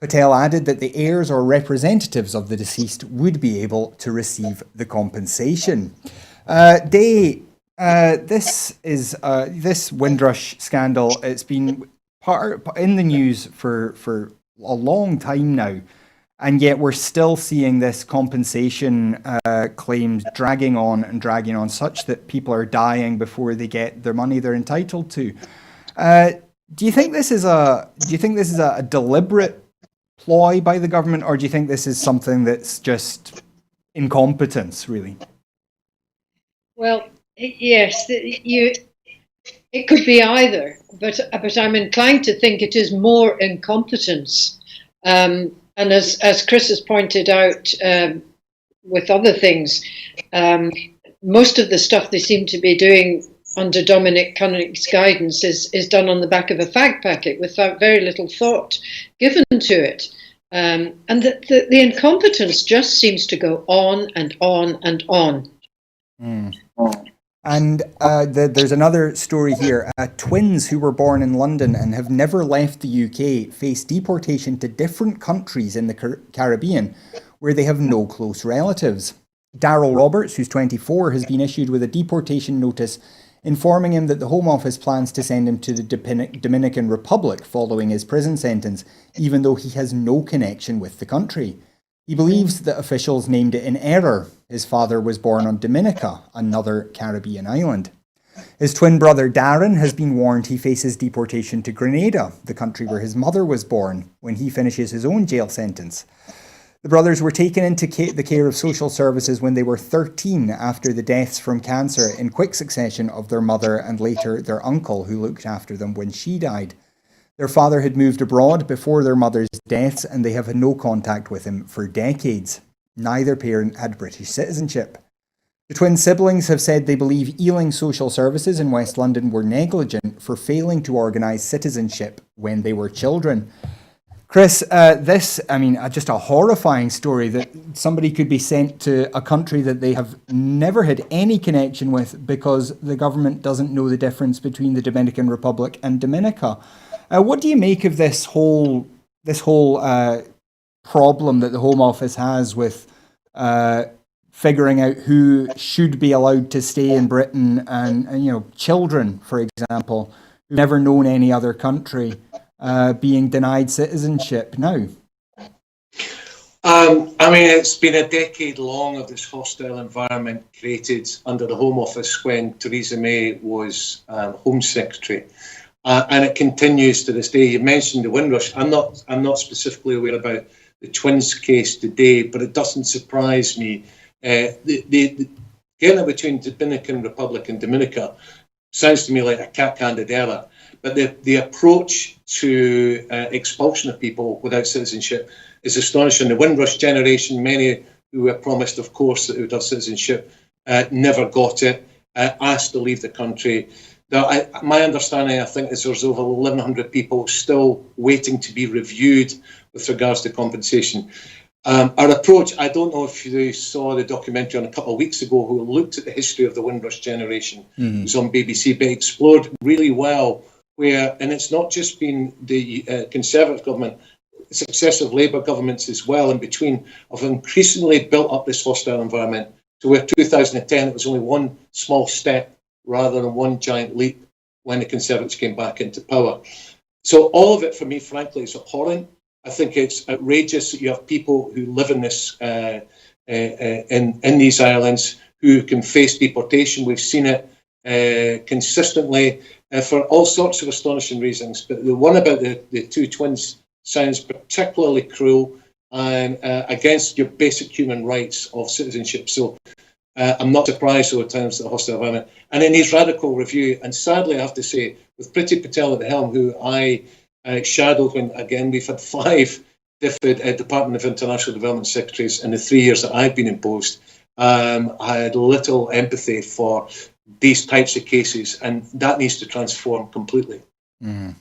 Patel added that the heirs or representatives of the deceased would be able to receive the compensation. This Windrush scandal, it's been in the news for a long time now. And yet we're still seeing this compensation claims dragging on such that people are dying before they get their money they're entitled to. Do you think this is a deliberate ploy by the government, or do you think this is something that's just incompetence, really? Well, yes, it could be either, but I'm inclined to think it is more incompetence. And as Chris has pointed out with other things, most of the stuff they seem to be doing under Dominic Cunning's guidance is done on the back of a fag packet without very little thought given to it. And the incompetence just seems to go on and on and on. Mm. And there's another story here. Twins who were born in London and have never left the UK face deportation to different countries in the Caribbean where they have no close relatives. Daryl Roberts, who's 24, has been issued with a deportation notice informing him that the Home Office plans to send him to the Dominican Republic following his prison sentence, even though he has no connection with the country. He believes that officials named it in error. His father was born on Dominica, another Caribbean island. His twin brother Darren has been warned he faces deportation to Grenada, the country where his mother was born, when he finishes his own jail sentence. The brothers were taken into the care of social services when they were 13 after the deaths from cancer in quick succession of their mother and later their uncle, who looked after them when she died. Their father had moved abroad before their mother's deaths, and they have had no contact with him for decades. Neither parent had British citizenship. The twin siblings have said they believe Ealing Social Services in West London were negligent for failing to organise citizenship when they were children. Chris, just a horrifying story that somebody could be sent to a country that they have never had any connection with because the government doesn't know the difference between the Dominican Republic and Dominica. What do you make of this whole problem that the Home Office has with figuring out who should be allowed to stay in Britain and children, for example, who've never known any other country, being denied citizenship now? It's been a decade long of this hostile environment created under the Home Office when Theresa May was Home Secretary. And it continues to this day. You mentioned the Windrush. I'm not specifically aware about the twins case today, but it doesn't surprise me. The getting between Dominican Republic and Dominica sounds to me like a cat-handed error. But the approach to expulsion of people without citizenship is astonishing. The Windrush generation, many who were promised, of course, that they would have citizenship, never got it, asked to leave the country. Now, my understanding, I think, is there's over 1,100 people still waiting to be reviewed with regards to compensation. Our approach, I don't know if you saw the documentary on a couple of weeks ago who looked at the history of the Windrush generation. It was on BBC, but explored really well and it's not just been the Conservative government, successive Labour governments as well in between have increasingly built up this hostile environment to where 2010 it was only one small step rather than one giant leap when the Conservatives came back into power. So all of it, for me, frankly, is abhorrent. I think it's outrageous that you have people who live in this in these islands who can face deportation. We've seen it consistently for all sorts of astonishing reasons. But the one about the two twins sounds particularly cruel and against your basic human rights of citizenship. So I'm not surprised over times at the hostile environment. And in his radical review, and sadly I have to say, with Priti Patel at the helm, who I shadowed when, again, we've had 5 DfID, Department of International Development Secretaries in the 3 years that I've been in post, I had little empathy for these types of cases, and that needs to transform completely. Mm.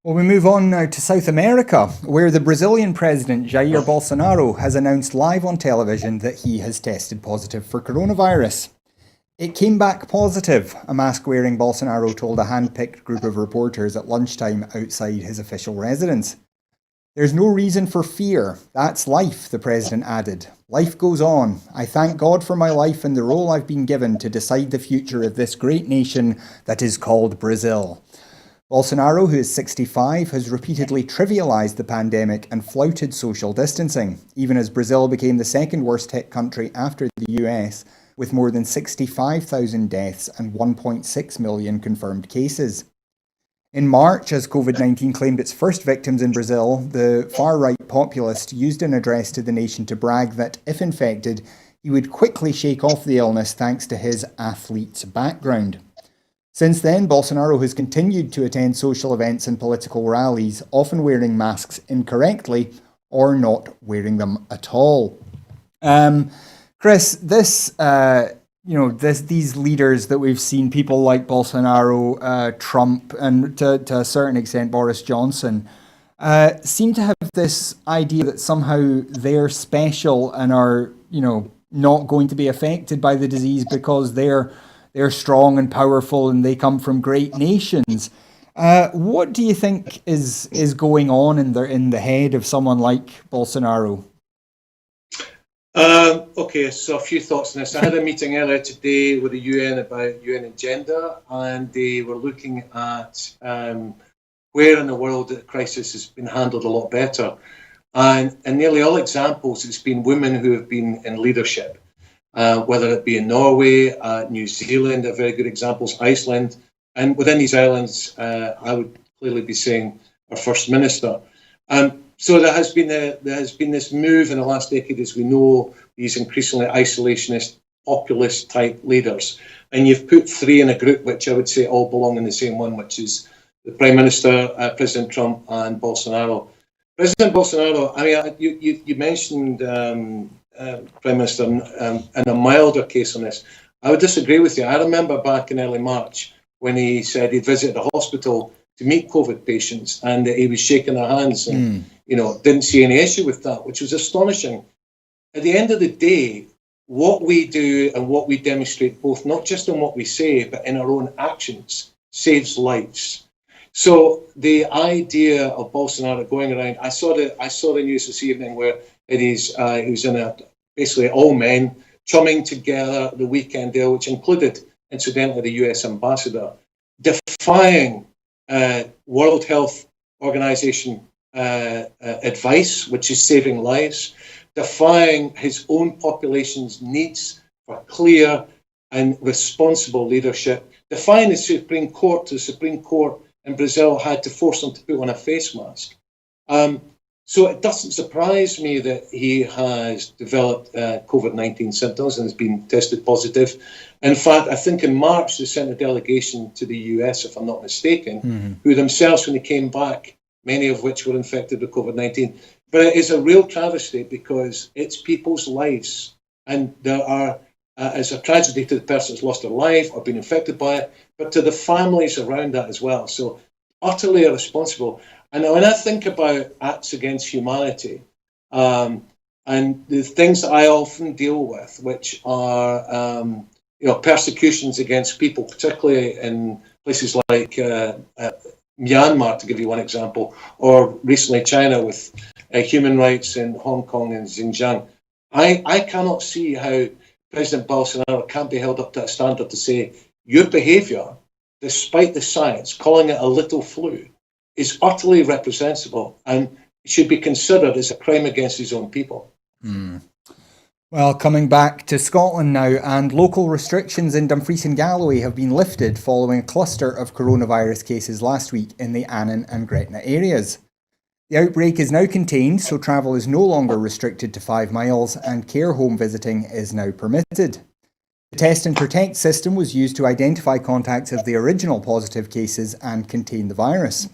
Well, we move on now to South America, where the Brazilian president, Jair Bolsonaro, has announced live on television that he has tested positive for coronavirus. It came back positive, a mask-wearing Bolsonaro told a hand-picked group of reporters at lunchtime outside his official residence. There's no reason for fear. That's life, the president added. Life goes on. I thank God for my life and the role I've been given to decide the future of this great nation that is called Brazil. Bolsonaro, who is 65, has repeatedly trivialised the pandemic and flouted social distancing, even as Brazil became the second worst hit country after the US, with more than 65,000 deaths and 1.6 million confirmed cases. In March, as COVID-19 claimed its first victims in Brazil, the far-right populist used an address to the nation to brag that, if infected, he would quickly shake off the illness thanks to his athlete's background. Since then, Bolsonaro has continued to attend social events and political rallies, often wearing masks incorrectly or not wearing them at all. Chris, these leaders that we've seen, people like Bolsonaro, Trump, and to a certain extent Boris Johnson, seem to have this idea that somehow they're special and are, not going to be affected by the disease because they're strong and powerful and they come from great nations. What do you think is going on in the head of someone like Bolsonaro? Okay, so a few thoughts on this. I had a meeting earlier today with the UN about UN agenda, and they were looking at where in the world the crisis has been handled a lot better. And in nearly all examples, it's been women who have been in leadership, whether it be in Norway, New Zealand, are very good examples, Iceland. And within these islands, I would clearly be saying our First Minister. So there has been this move in the last decade, as we know, these increasingly isolationist, populist type leaders. And you've put three in a group, which I would say all belong in the same one, which is the Prime Minister, President Trump, and Bolsonaro. President Bolsonaro, I mean, you mentioned Prime Minister in a milder case on this. I would disagree with you. I remember back in early March when he said he'd visited a hospital to meet COVID patients and he was shaking their hands and didn't see any issue with that, which was astonishing. At the end of the day, what we do and what we demonstrate, both not just in what we say, but in our own actions, saves lives. So the idea of Bolsonaro going around, I saw the news this evening where he was in basically all men chumming together the weekend deal, which included, incidentally, the US ambassador, defying World Health Organization advice, which is saving lives, defying his own population's needs for clear and responsible leadership, defying the Supreme Court. The Supreme Court in Brazil had to force him to put on a face mask. So it doesn't surprise me that he has developed COVID-19 symptoms and has been tested positive. In fact, I think in March they sent a delegation to the US, if I'm not mistaken, who themselves, when they came back, many of which were infected with COVID-19. But it is a real travesty because it's people's lives. And there are, it's a tragedy to the person who's lost their life or been infected by it, but to the families around that as well. So utterly irresponsible. And when I think about acts against humanity, and the things that I often deal with, which are persecutions against people, particularly in places like Myanmar, to give you one example, or recently China with human rights in Hong Kong and Xinjiang, I cannot see how President Bolsonaro can't be held up to a standard to say your behaviour, despite the science, calling it a little flu, is utterly reprehensible and should be considered as a crime against his own people. Well, coming back to Scotland now, and local restrictions in Dumfries and Galloway have been lifted following a cluster of coronavirus cases last week in the Annan and Gretna areas. The outbreak is now contained, so travel is no longer restricted to 5 miles and care home visiting is now permitted. The Test and Protect system was used to identify contacts of the original positive cases and contain the virus.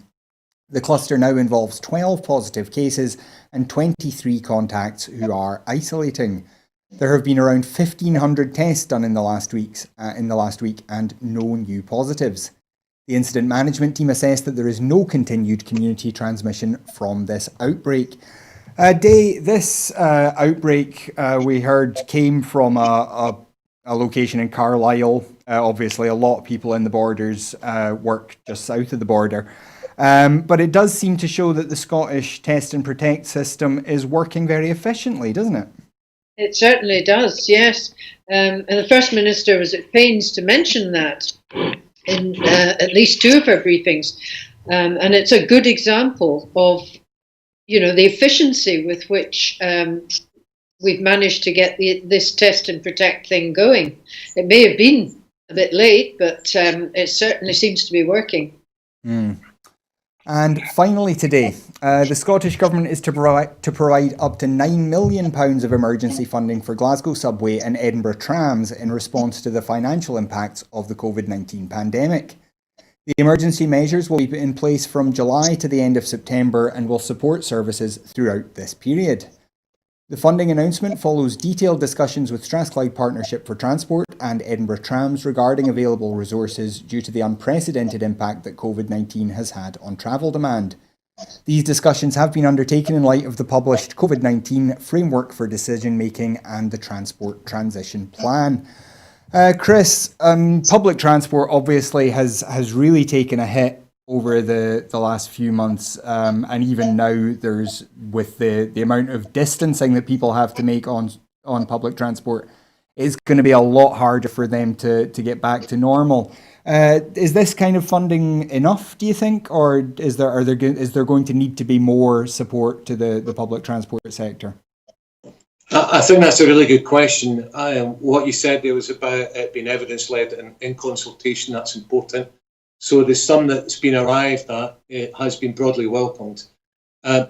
The cluster now involves 12 positive cases and 23 contacts who are isolating. There have been around 1,500 tests done in the last week and no new positives. The incident management team assessed that there is no continued community transmission from this outbreak. This outbreak, we heard, came from a location in Carlisle. Obviously, a lot of people in the borders work just south of the border. But it does seem to show that the Scottish Test and Protect system is working very efficiently, doesn't it? It certainly does, yes. And the First Minister was at pains to mention that. in at least two of her briefings. And it's a good example of, the efficiency with which we've managed to get this test and protect thing going. It may have been a bit late, but it certainly seems to be working. And finally today, the Scottish Government is to provide up to £9 million of emergency funding for Glasgow Subway and Edinburgh trams in response to the financial impacts of the COVID-19 pandemic. The emergency measures will be put in place from July to the end of September and will support services throughout this period. The funding announcement follows detailed discussions with Strathclyde Partnership for Transport and Edinburgh Trams regarding available resources due to the unprecedented impact that COVID-19 has had on travel demand. These discussions have been undertaken in light of the published COVID-19 Framework for Decision Making and the Transport Transition Plan. Chris, public transport obviously has really taken a hit over the last few months, and even now there's, with the amount of distancing that people have to make on public transport, it's going to be a lot harder for them to get back to normal. Is this kind of funding enough, do you think, or is there going to need to be more support to the public transport sector? I think that's a really good question. What you said there was about it being evidence-led and in consultation. That's important. So the sum that's been arrived at, it has been broadly welcomed.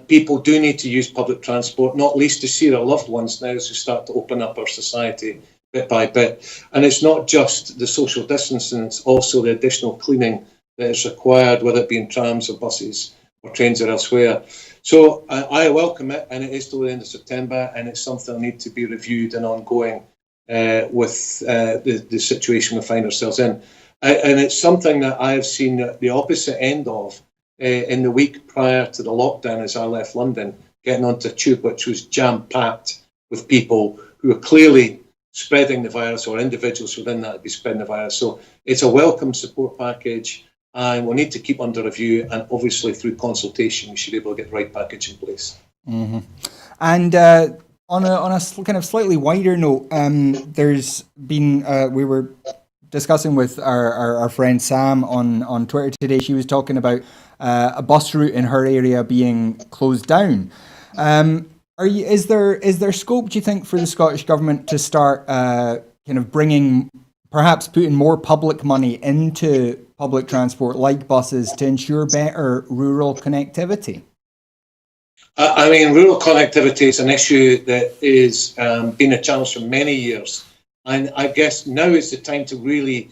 People do need to use public transport, not least to see their loved ones now as we start to open up our society bit by bit. And it's not just the social distancing, it's also the additional cleaning that is required, whether it be in trams or buses or trains or elsewhere. So I welcome it, and it is till the end of September, and it's something that needs to be reviewed and ongoing with the situation we find ourselves in. And it's something that I have seen the opposite end of in the week prior to the lockdown as I left London, getting onto a tube which was jam-packed with people who were clearly spreading the virus, or individuals within that would be spreading the virus. So it's a welcome support package, and we'll need to keep under review, and obviously through consultation we should be able to get the right package in place. Mm-hmm. And on a kind of slightly wider note, there's been we were discussing with our friend Sam on Twitter today. She was talking about a bus route in her area being closed down. Is there scope, do you think, for the Scottish Government to start kind of perhaps putting more public money into public transport like buses to ensure better rural connectivity? I mean, rural connectivity is an issue that is been a challenge for many years. And I guess now is the time to really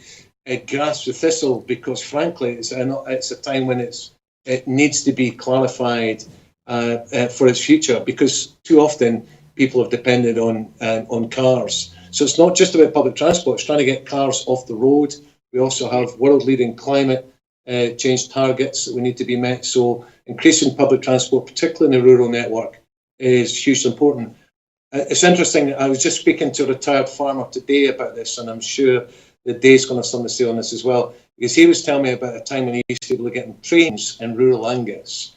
grasp the thistle, because frankly, it's a time when it needs to be clarified for its future, because too often people have depended on cars. So it's not just about public transport, it's trying to get cars off the road. We also have world-leading climate change targets that we need to be met. So increasing public transport, particularly in the rural network, is hugely important. It's interesting, I was just speaking to a retired farmer today about this, and I'm sure that Dave's going to have something to say on this as well, because he was telling me about a time when he used to be able to get in trains in rural Angus.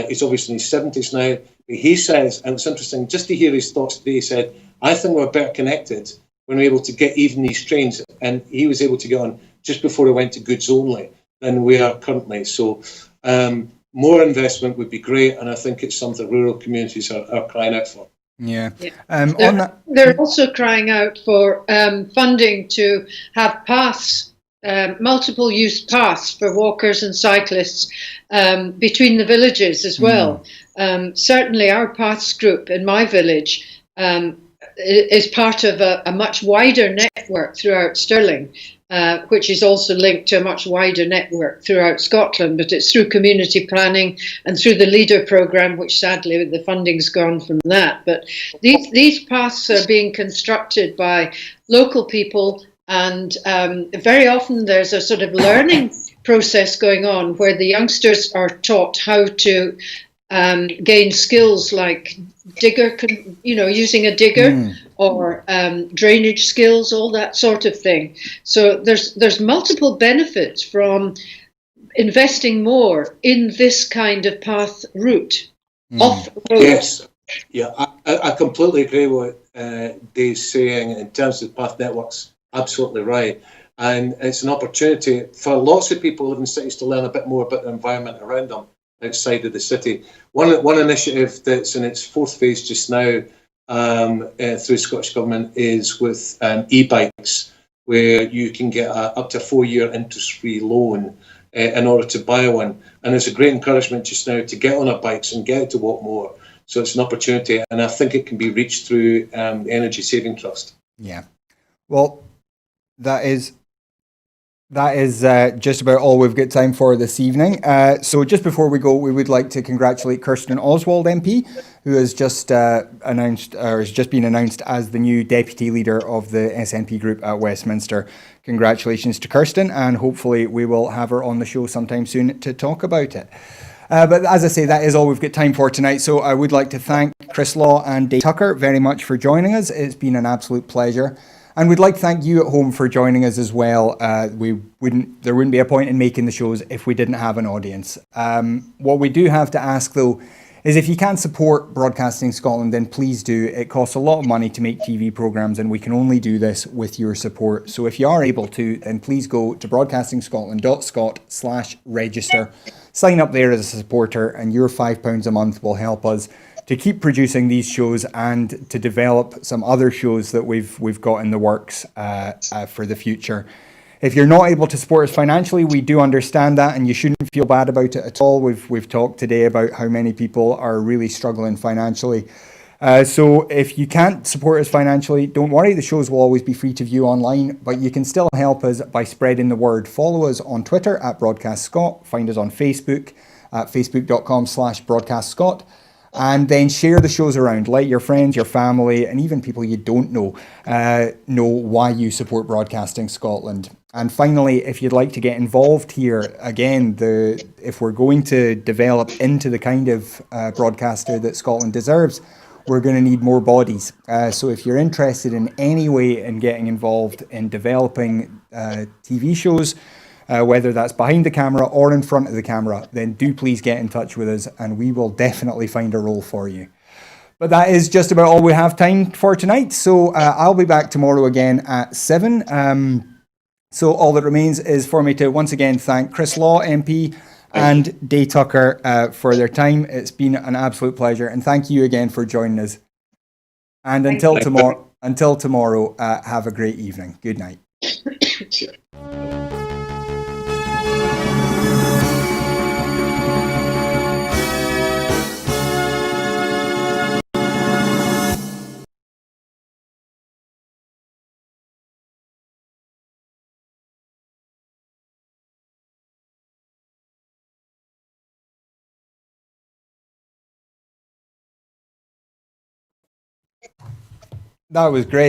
He's obviously in his 70s now, but he says, and it's interesting just to hear his thoughts today, he said, I think we're better connected when we're able to get even these trains, and he was able to get on just before he went to goods only than we are currently. So more investment would be great, and I think it's something rural communities are crying out for. Yeah. They're also crying out for funding to have paths, multiple use paths for walkers and cyclists between the villages as well. Certainly our paths group in my village is part of a much wider network throughout Stirling, which is also linked to a much wider network throughout Scotland, but it's through community planning and through the LEADER programme, which sadly the funding's gone from that. But these paths are being constructed by local people, and very often there's a sort of learning process going on where the youngsters are taught how to gain skills like using a digger or drainage skills, all that sort of thing. So there's multiple benefits from investing more in this kind of path route off road. Yes, yeah, I completely agree with what Dave's saying in terms of path networks. Absolutely right. And it's an opportunity for lots of people living in cities to learn a bit more about the environment around them outside of the city. One initiative that's in its fourth phase just now through Scottish Government is with e-bikes, where you can get up to a 4-year interest-free loan in order to buy one. And there's a great encouragement just now to get on our bikes and get out to walk more. So it's an opportunity, and I think it can be reached through the Energy Saving Trust. Yeah. Well, that is just about all we've got time for this evening. So just before we go, we would like to congratulate Kirsten Oswald MP, who has just has just been announced as the new deputy leader of the SNP group at Westminster. Congratulations to Kirsten, and hopefully we will have her on the show sometime soon to talk about it. But as I say, that is all we've got time for tonight. So I would like to thank Chris Law and Dave Tucker very much for joining us. It's been an absolute pleasure. And we'd like to thank you at home for joining us as well. There wouldn't be a point in making the shows if we didn't have an audience. What we do have to ask, though, is if you can support Broadcasting Scotland, then please do. It costs a lot of money to make TV programmes, and we can only do this with your support. So if you are able to, then please go to broadcastingscotland.scot/register. Sign up there as a supporter, and your £5 a month will help us to keep producing these shows and to develop some other shows that we've got in the works for the future. If you're not able to support us financially, we do understand that, and you shouldn't feel bad about it at all. We've talked today about how many people are really struggling financially. So if you can't support us financially, don't worry. The shows will always be free to view online, but you can still help us by spreading the word. Follow us on Twitter at Broadcast Scot. Find us on Facebook at facebook.com/broadcastscot. And then share the shows around. Let your friends, your family, and even people you don't know why you support Broadcasting Scotland. And finally, if you'd like to get involved here, again, if we're going to develop into the kind of broadcaster that Scotland deserves, we're going to need more bodies. So if you're interested in any way in getting involved in developing TV shows, whether that's behind the camera or in front of the camera, then do please get in touch with us, and we will definitely find a role for you. But that is just about all we have time for tonight. So I'll be back tomorrow again at 7. So all that remains is for me to once again thank Chris Law MP and Day Tucker for their time. It's been an absolute pleasure, and thank you again for joining us. And until tomorrow, have a great evening. Good night. That was great.